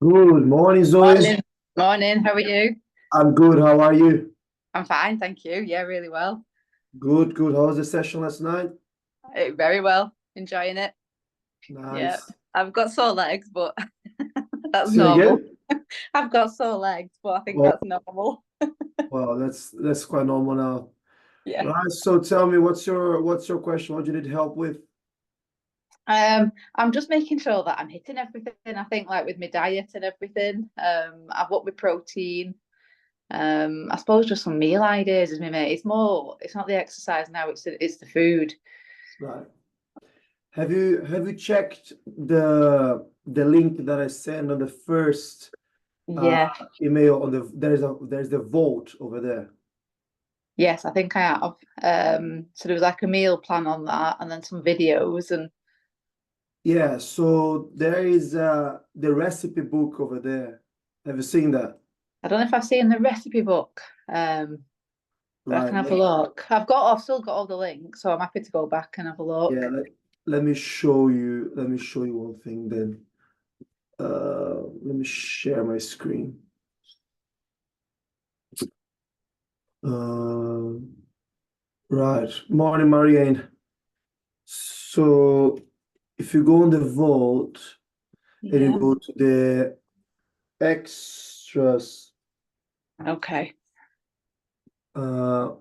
Good morning, Zoe. Morning. Morning. How are you? I'm good. How are you? I'm fine, thank you. Yeah, really well. Good, good. How was the session last night? Very well. Enjoying it. Yeah. Nice. I've got sore legs, but that's Say normal. again? I've got sore legs, but I think Oh, that's normal. well, that's quite normal now. Yeah. Right. So tell me, what's your question? What do you need help with? I'm just making sure that I'm hitting everything. I think like with my diet and everything. I've upped my protein. I suppose just some meal ideas is my mate. It's not the exercise now, it's the food. Right. Have you checked the link that I sent on the first uh Yeah. email on there's the vote over there. Yes, I think I have. So there was like a meal plan on that, and then some videos, and Yeah, so there is the recipe book over there. Have you seen that? I don't know if I've seen the recipe book. But I Right. can have a look. I've still got all the links, so I'm happy to go back and have a Yeah, look. let me show you one thing then. Let me share my screen. Uh, right. Morning, Marianne. So if you go on the vote and you Yeah. go to the extras, Okay. uh,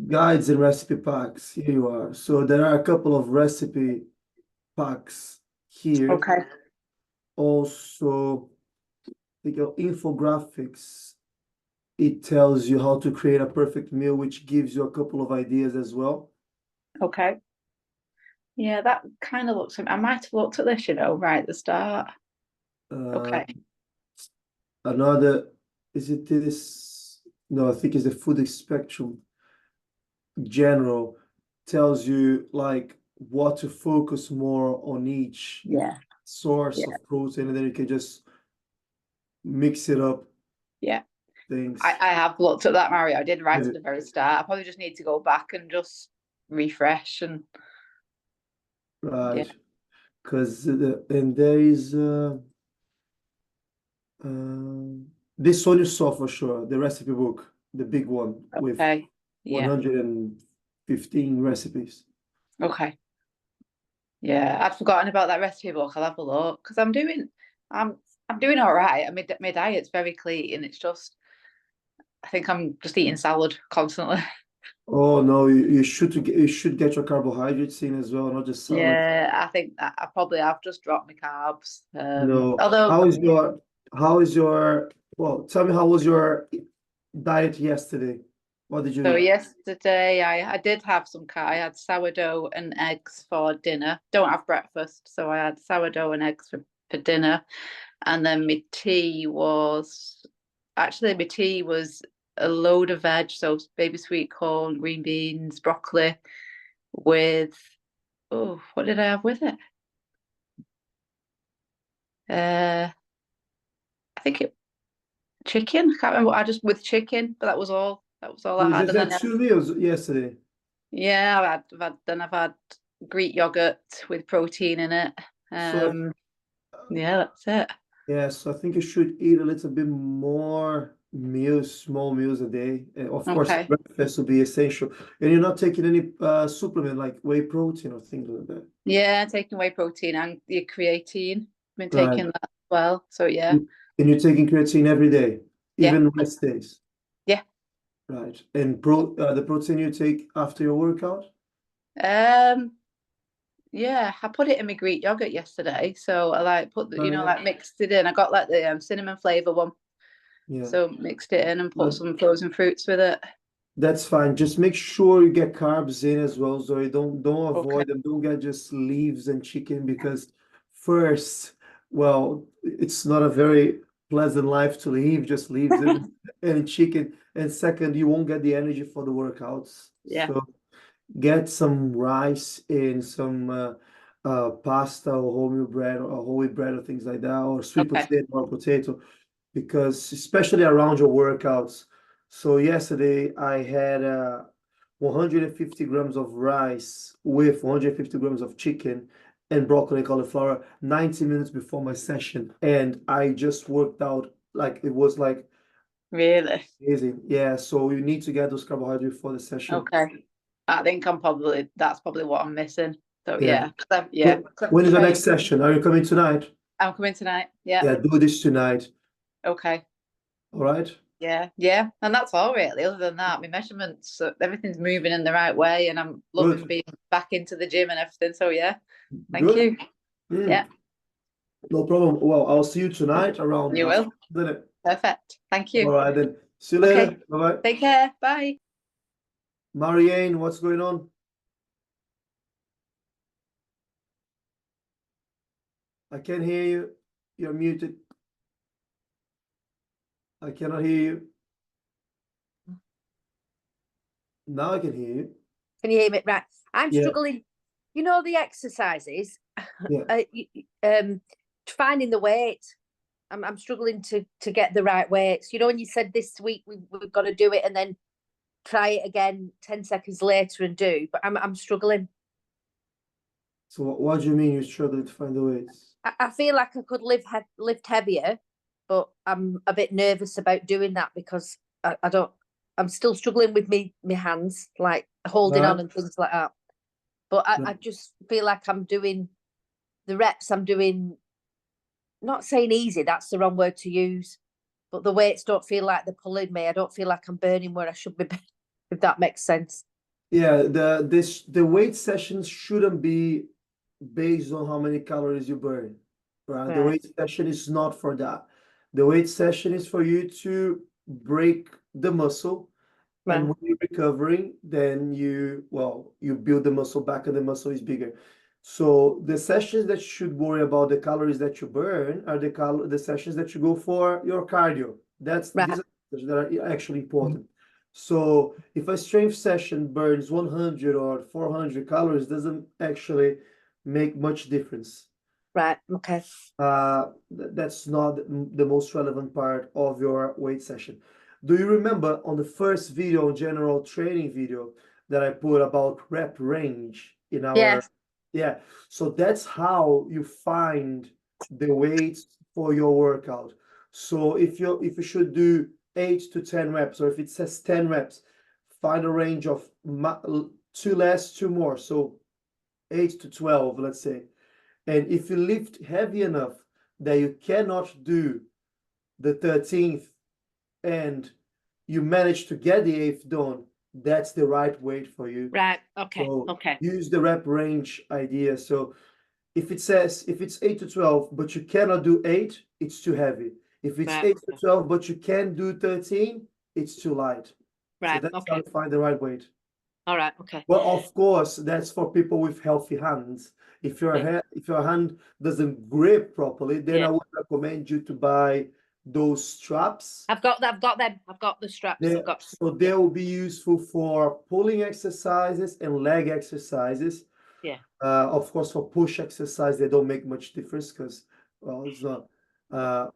guides and recipe packs, here you are. So there are a couple of recipe packs here. Okay. Also, think of infographics. It tells you how to create a perfect meal, which gives you a couple of ideas as well. Okay. Yeah, that kind of looks. I might have looked at this, right at the start. Uh, Okay. another, is it this? No, I think it's the food spectrum general tells you like what to focus more on each Yeah. source Yeah. of protein, and then you can just mix it up Yeah. I, things. I have looked at that, Mario. I did right Yeah, at the very start. I probably just need to go back and just refresh and right. yeah. Because and there is this one you saw for sure, the recipe book, the big one with Okay. Yeah. 115 recipes. Okay. Yeah, I'd forgotten about that recipe book. I'll have a look because I'm I'm doing all right. I mean, my diet's very clean. It's just I think I'm just eating salad constantly. Oh no, you should get your carbohydrates in as well, not just salad. Yeah, I think that I probably have just dropped my carbs. No. Although, How is your well, tell me how was your diet yesterday? What did you so eat? yesterday I did have I had sourdough and eggs for dinner. Don't have breakfast, so I had sourdough and eggs for dinner, and then my tea was a load of veg, so baby sweet corn, green beans, broccoli with what did I have with it? Uh, I think it chicken. I can't remember what I just with chicken, but that was all. That was all I You had. just And had then two meals yesterday. yeah, I've had Greek yogurt with protein in it. So Um, yeah, that's it. yes, I think you should eat a little bit more meals, small meals a day. And of course, Okay. breakfast will be essential. And you're not taking any supplement like whey protein or things like that. Yeah, taking whey protein and your creatine. Been Right. taking that as well. So yeah, And you're taking creatine every day, yeah, even rest days. yeah. Right. And the protein you take after your workout? Um, yeah, I put it in my Greek yogurt yesterday. So I like put Oh, yeah. like mixed it in. I got like the cinnamon flavor one. Yeah. So mixed it in and put But some frozen fruits with it. that's fine. Just make sure you get carbs in as well. So you don't Okay. avoid them. Don't get just leaves and chicken because first, well, it's not a very pleasant life to live, just leaves and chicken. And second, you won't get the energy for the workouts. Yeah. So get some rice and some pasta or wholemeal bread or whole wheat bread or things like that, or sweet Okay. potato or potato, because especially around your workouts. So yesterday I had 150 grams of rice with 150 grams of chicken and broccoli and cauliflower 90 minutes before my session, and I just worked out like it was like Really? amazing. Yeah, so you need to get those carbohydrates for the session. Okay. I think that's probably what I'm missing. So Yeah. yeah, yeah, 'cause I've When is the next trained. session? Are you coming tonight? I'm coming tonight. Yeah. Yeah, do this tonight. Okay. All right. Yeah. Yeah. And that's all really. Other than that, my measurements, everything's moving in the right way, and I'm loving Good. being back into the gym and everything. So yeah, thank Good. you. Yeah, No problem. Well, I'll see you tonight around you half, will. isn't it? Perfect. Thank All you. right then. See you Okay. later. Bye-bye. Take care. Bye. Marianne, what's going on? I can't hear you. You're muted. I cannot hear you. Now I can hear you. Can you hear me? Right. I'm Yeah. struggling. You know the exercises, Yeah. finding the weight. I'm struggling to get the right weights. You know, when you said this week we've got to do it and then try it again 10 seconds later and do, but I'm struggling. So what do you mean you're struggling to find the weights? I feel like I could lift heavier, but I'm a bit nervous about doing that because I don't. I'm still struggling with my hands, like holding on Right. and things like that. But I just feel like I'm doing the reps. I'm doing, not saying easy. That's the wrong word to use. But the weights don't feel like they're pulling me. I don't feel like I'm burning where I should be, if that makes sense. Yeah, the weight sessions shouldn't be based on how many calories you burn, right? The Right. weight session is not for that. The weight session is for you to break the muscle, and Right. when you're recovering, then you build the muscle back and the muscle is bigger. So the sessions that should worry about the calories that you burn are the sessions that you go for your cardio. These Right. are the that are actually important. So if a strength session burns 100 or 400 calories, doesn't actually make much difference. Right. Okay. That's not the most relevant part of your weight session. Do you remember on the first video, general training video, that I put about rep range in our, yeah, so that's how you find the weights for your workout. So if you should do 8 to 10 reps, or if it says 10 reps, find a range of two less, two more. So 8 to 12, let's say. And if you lift heavy enough that you cannot do the 13th and you manage to get the 8th done, that's the right weight for you. Right. Okay. So Okay. use the rep range idea. So if it's 8 to 12, but you cannot do 8, it's too heavy. If it's Right. 8 to 12, but you can do 13, it's too light. So Right. that's how Okay. you find the right weight. All right. Okay. Well, of course, that's for people with healthy hands. If your hand doesn't grip properly, then I would recommend you to buy those straps. I've got them. I've got the straps. So they will be useful for pulling exercises and leg exercises. Yeah. Of course, for push exercise, they don't make much difference because, well, it's not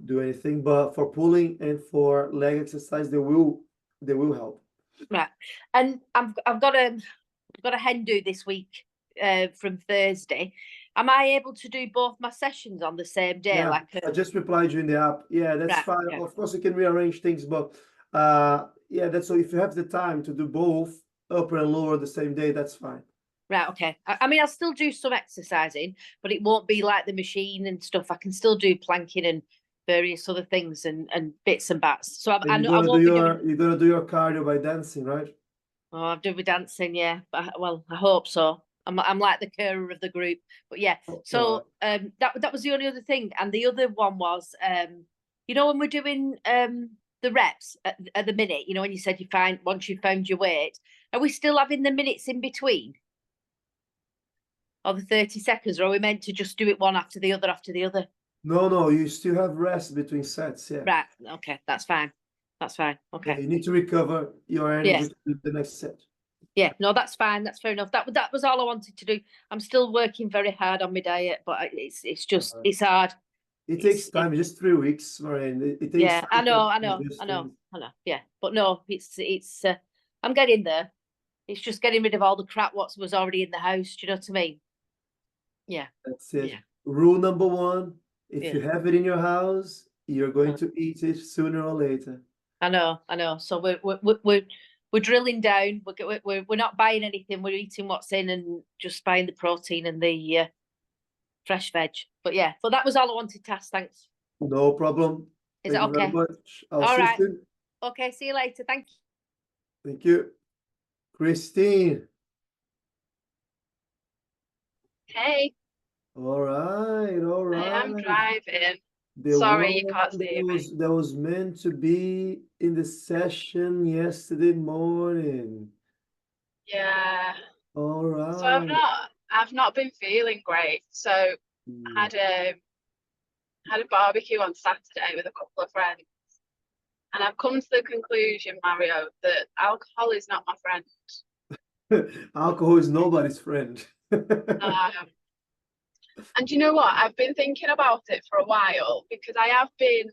do anything. But for pulling and for leg exercise, they will help. Right. And I've got a hen do this week from Thursday. Am I able to do both my sessions on the same day? Yeah, Like I just replied you in the app. Yeah, that's Right, fine. okay. Of course, you can rearrange things, but yeah, that's so if you have the time to do both upper and lower the same day, that's fine. Right, okay. I mean, I'll still do some exercising, but it won't be like the machine and stuff. I can still do planking and various other things and bits and bats. So I won't be doing. You're gonna do your cardio by dancing, right? Oh, I'm doing dancing, yeah. But well, I hope so. I'm like the carer of the group, but yeah. So that was the only other thing, and the other one was you know, when we're doing the reps at the minute, you know, when you said once you found your weight, are we still having the minutes in between? Or the 30 seconds, or are we meant to just do it one after the other after the other? No, you still have rest between sets, yeah. Right, okay, that's fine. That's fine. Okay. Yeah, you need to recover your energy to do the next set. Yeah, no, that's fine. That's fair enough. That was all I wanted to do. I'm still working very hard on my diet, but it's just it's hard. It takes time. Just 3 weeks, Marianne. It takes Yeah, time I know. things. Yeah, but no, it's I'm getting there. It's just getting rid of all the crap what was already in the house. Do you know what I mean? Yeah. That's it. Yeah. Rule number one, if Yeah. you have it in your house, you're going to eat it sooner or later. I know. So we're drilling down. We're not buying anything. We're eating what's in and just buying the protein and the fresh veg. But yeah, but that was all I wanted to ask. Thanks. No problem. Is Thank it you very okay? much. I'll All see you right. soon. Okay. See you later. Thank you. Thank you. Christine. Hey, All right, all I am right. driving. The Sorry, you one can't see me. that was meant to be in the session yesterday morning. Yeah. All So right. I've not been feeling great. So I Mm. had a barbecue on Saturday with a couple of friends, and I've come to the conclusion, Mario, that alcohol is not my friend. Alcohol is nobody's friend. Um, and you know what? I've been thinking about it for a while because I have been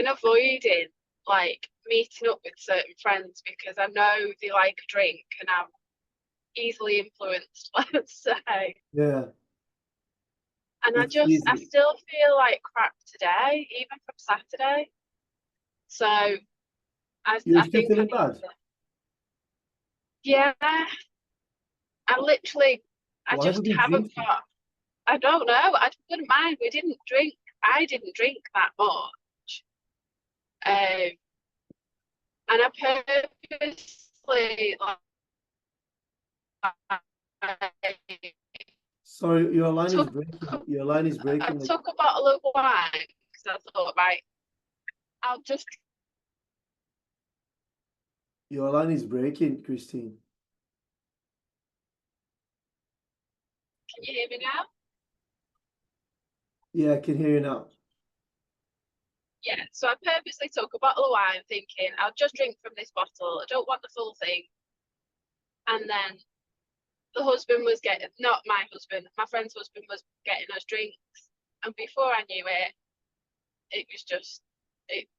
avoiding like meeting up with certain friends because I know they like a drink and I'm easily influenced, let's say. Yeah, And it's I easy. still feel like crap today, even from Saturday. So You're I still think I feeling need bad? to, yeah, I literally, I Why have you just been haven't drinking? got, I don't know, I wouldn't mind. I didn't drink that much. Um, and I purposely, like, Sorry, your line is took, breaking. Your line is I breaking. Like, took a bottle of wine because I thought, right, I'll just, your line is breaking, Christine. can you hear me now? Yeah, I can hear you now. Yeah, so I purposely took a bottle of wine thinking I'll just drink from this bottle. I don't want the full thing. And then the husband was getting, not my husband, my friend's husband was getting us drinks. And before I knew it, it was just,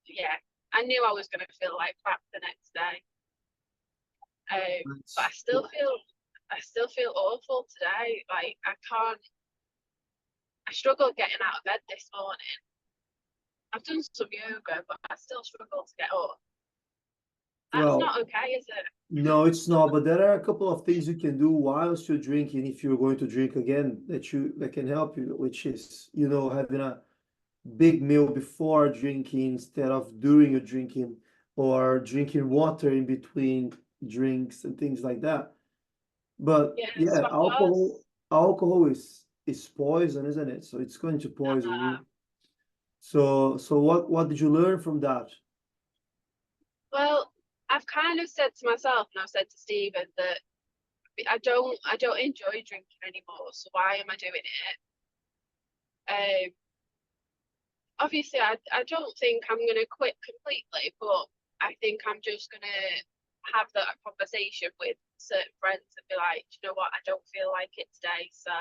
yeah, I knew I was going to feel like crap the next day. But I still feel awful today. Like I struggled getting out of bed this morning. I've done some yoga, but I still struggle to get up. That's Well, not okay, is it? no, it's not. But there are a couple of things you can do whilst you're drinking, if you're going to drink again, that can help you, which is, having a big meal before drinking instead of during your drinking, or drinking water in between drinks and things like that. But Yeah, so yeah, I was. alcohol is poison, isn't it? So it's going to poison Uh, you. So what did you learn from that? well, I've kind of said to myself, and I've said to Stephen that I don't enjoy drinking anymore. So why am I doing it? Obviously, I don't think I'm gonna quit completely, but I think I'm just gonna have that conversation with certain friends and be like, you know what, I don't feel like it today, so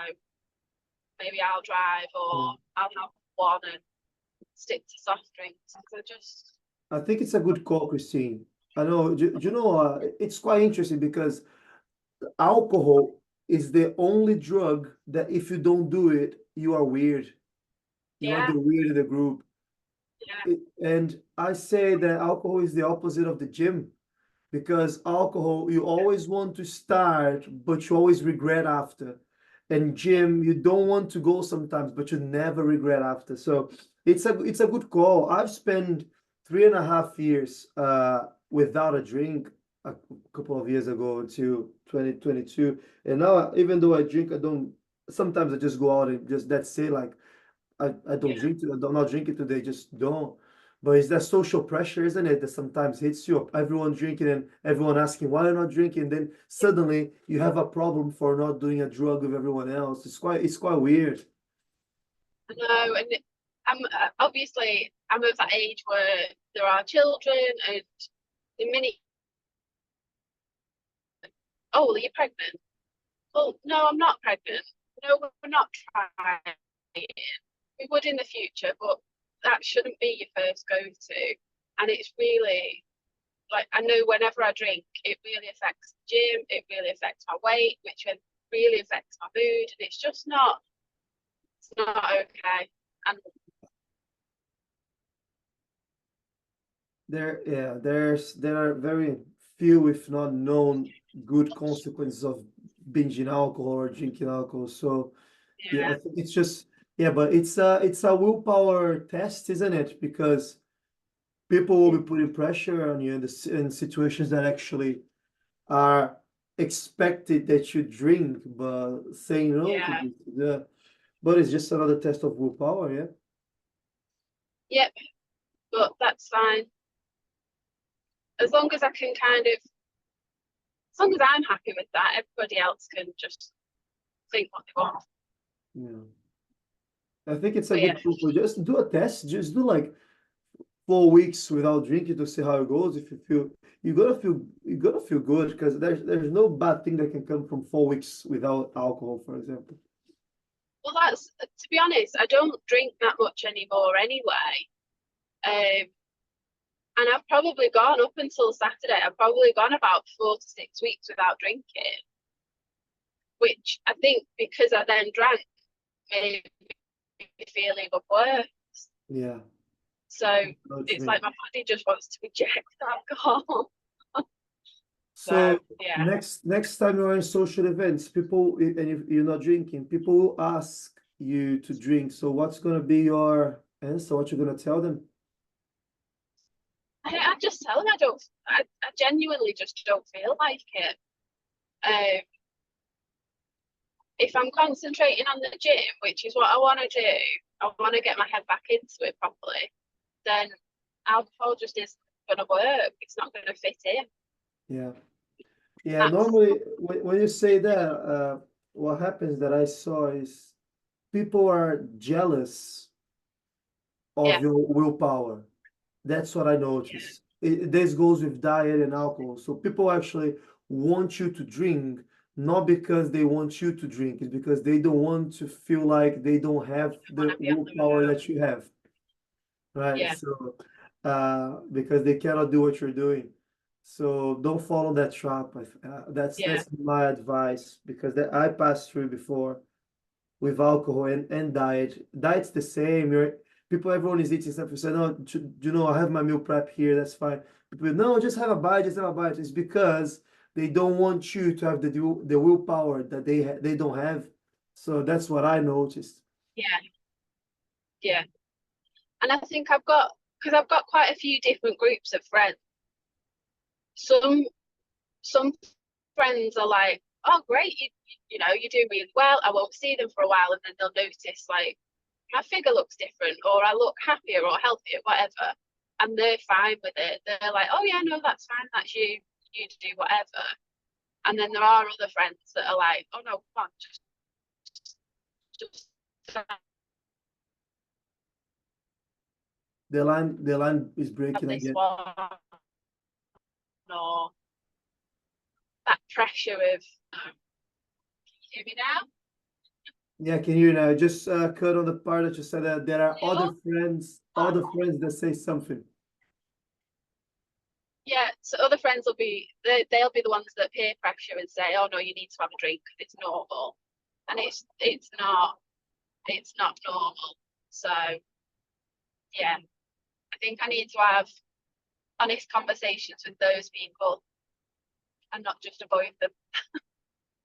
maybe I'll drive or Mm. I'll have one and stick to soft drinks because I think it's a good call, Christine. I know, it's quite interesting because alcohol is the only drug that if you don't do it, you are weird. You are yeah, the weird in the group. yeah, And I say that alcohol is the opposite of the gym, because alcohol, you always want to start, but you always regret after. And gym, you don't want to go sometimes, but you never regret after. So it's a good call. I've spent 3.5 years without a drink a couple of years ago until 2022. And now, even though I drink, I don't. Sometimes I just go out and just that's it. Like I don't yeah. drink. I don't not drink it today. Just don't. But it's that social pressure, isn't it, that sometimes hits you up. Everyone drinking and everyone asking why you're not drinking. Then suddenly you have a problem for not doing a drug with everyone else. It's quite weird. I know, and obviously I'm of that age where there are children, and the minute, oh, well, you're pregnant. Well, no, I'm not pregnant. No, we're not trying. We would in the future, but that shouldn't be your first go-to. And it's really like I know whenever I drink, it really affects the gym. It really affects my weight, which then really affects my mood, and it's just not, it's not okay. And there are very few, if not known, good consequences of binging alcohol or drinking alcohol. So yeah, I yeah, think it's just but it's a willpower test, isn't it? Because people will be putting pressure on you in in situations that actually are expected that you drink, but saying no to yeah, this, but it's just another test of willpower, yeah. yep. But that's fine as long as I can kind of, as long as I'm happy with that. Everybody else can just think what they want. Yeah, I think it's a But yeah, good tool. Just do a test. Just do like 4 weeks without drinking to see how it goes. If you feel you gotta feel good because there's no bad thing that can come from 4 weeks without alcohol, for example. well, that's, to be honest, I don't drink that much anymore anyway. And I've probably gone up until Saturday. I've probably gone about 4 to 6 weeks without drinking, which I think because I then drank made me feel even worse. Yeah, So I know what you it's mean. like my body just wants to reject alcohol. So So yeah, next time you're in social events, people and if you're not drinking, people will ask you to drink. So what's gonna be your answer? What you're gonna tell them? I just tell them I genuinely just don't feel like it. Um, if I'm concentrating on the gym, which is what I want to do, I want to get my head back into it properly, then alcohol just isn't going to work. It's not going to fit in. Yeah. Yeah, That's, normally when you say that, what happens that I saw is people are jealous yeah, of your willpower. That's what I notice. This goes with diet and alcohol. So people actually want you to drink, not because they want you to drink, it's because they don't want to feel like they don't have I want the to be on the willpower road. that you have, right? Yeah, So, because they cannot do what you're doing. So don't follow that trap. yeah, That's my advice because that I passed through before with alcohol and diet. Diet's the same. Everyone is eating stuff. You say, no, I have my meal prep here. That's fine. People, no, just have a bite. Just have a bite. It's because they don't want you to have the willpower that they don't have. So that's what I noticed. yeah, yeah. And I think because I've got quite a few different groups of friends. Some friends are like, oh great, you know, you're doing really well. I won't see them for a while, and then they'll notice like my figure looks different, or I look happier or healthier, whatever, and they're fine with it. They're like, oh yeah, no, that's fine, that's you. You do whatever. And then there are other friends that are like, oh no, come on, just The line is have breaking this again. one, or that pressure of. Can you hear me now? Yeah, can you now just cut on the part that you said that there are Hello? other friends that say something. Yeah, so other friends will be they'll be the ones that peer pressure and say, "Oh no, you need to have a drink because it's normal," and it's not normal. So yeah, I think I need to have honest conversations with those people and not just avoid them.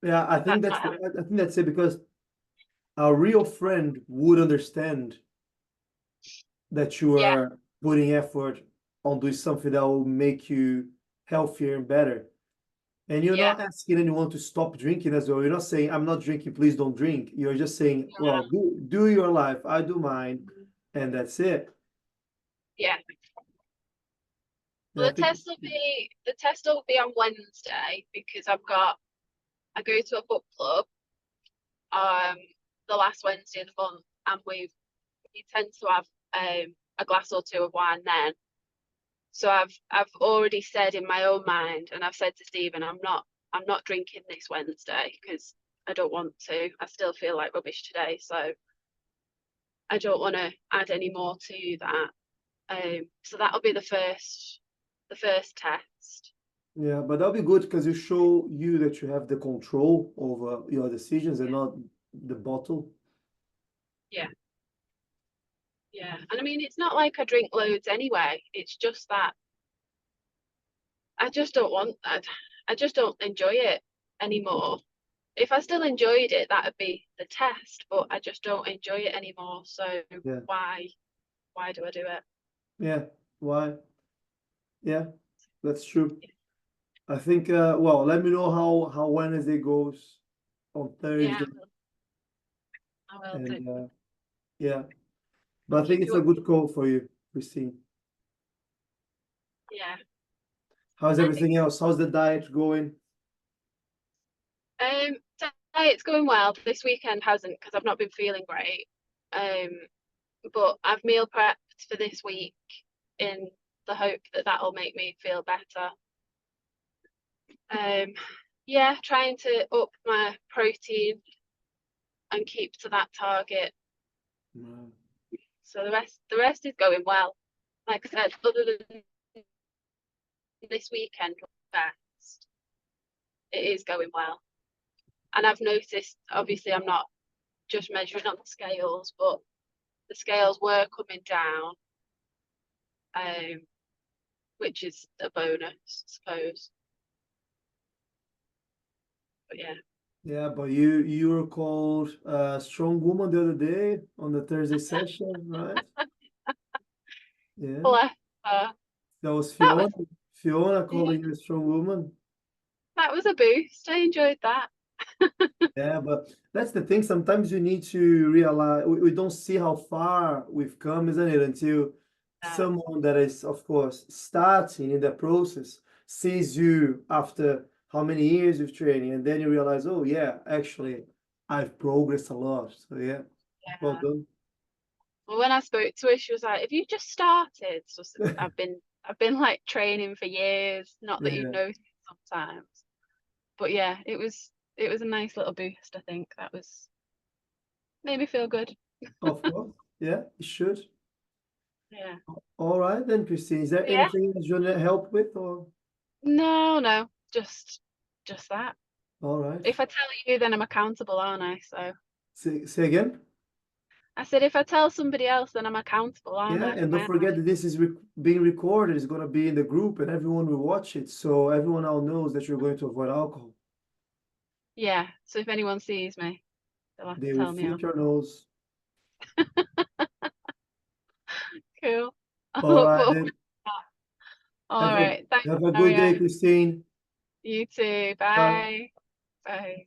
Yeah, That's not healthy. I think that's it because a real friend would understand that you Yeah, are putting effort on doing something that will make you healthier and better. And you're yeah, not asking anyone to stop drinking as well. You're not saying, I'm not drinking, please don't drink. You're just saying, well, do your life, I do mine, and that's it. yeah. And I Well, think, the test will be on Wednesday because I go to a book club the last Wednesday of the month, and we tend to have a glass or two of wine then. So I've already said in my own mind, and I've said to Stephen, I'm not drinking this Wednesday because I don't want to. I still feel like rubbish today, so I don't want to add any more to that. So that'll be the first test. Yeah, but that'll be good because you show you that you have the control over your decisions and not the bottle. Yeah. And I mean, it's not like I drink loads anyway. It's just that I just don't want that. I just don't enjoy it anymore. If I still enjoyed it, that'd be the test, but I just don't enjoy it anymore. So Yeah. why do I do it? Yeah. Why? Yeah, that's true. I think, well, let me know how Wednesday goes on Yeah, Thursday. I will do. And yeah, but I'll I think keep it's you a good call for you, Christine. Yeah. How's everything else? How's the diet going? Diet's going well. This weekend hasn't because I've not been feeling great. But I've meal prepped for this week in the hope that that'll make me feel better. Yeah, trying to up my protein and keep to that target. Wow. So the rest is going well. Like I said, other than this weekend best, it is going well. And I've noticed, obviously, I'm not just measuring on the scales, but the scales were coming down, which is a bonus, I suppose. But yeah. Yeah, but you were called a strong woman the other day on the Thursday session, right? Yeah, Bless her. that was That was Fiona calling you a strong woman. that was a boost. I enjoyed that. Yeah, but that's the thing. Sometimes you need to realize we don't see how far we've come, isn't it? Until someone that is, of course, starting in the process sees you after how many years of training, and then you realize, oh yeah, actually, I've progressed a lot. So yeah, well Yeah. done. Well, when I spoke to her, she was like, "Have you just started?" So I've been like training for years. Not that you'd Yeah, notice sometimes, but yeah, it was a nice little boost. I think that was made me feel good. of course. Yeah, you should. Yeah. All right then, Christine. Is there Yeah. anything else you want to help with, or No, just that. all right? If I tell you, then I'm accountable, aren't I? So Say again. I said, if I tell somebody else, then I'm accountable, aren't Yeah, I? and don't forget that this is being recorded. It's going to be in the group and everyone will watch it. So everyone now knows that you're going to avoid alcohol. Yeah. So if anyone sees me, they'll have They to will tell me off. flip your nose. Cool. All right, then. All right. Thanks, Have a good day, Mario. Christine. You too. Bye. Bye. Bye.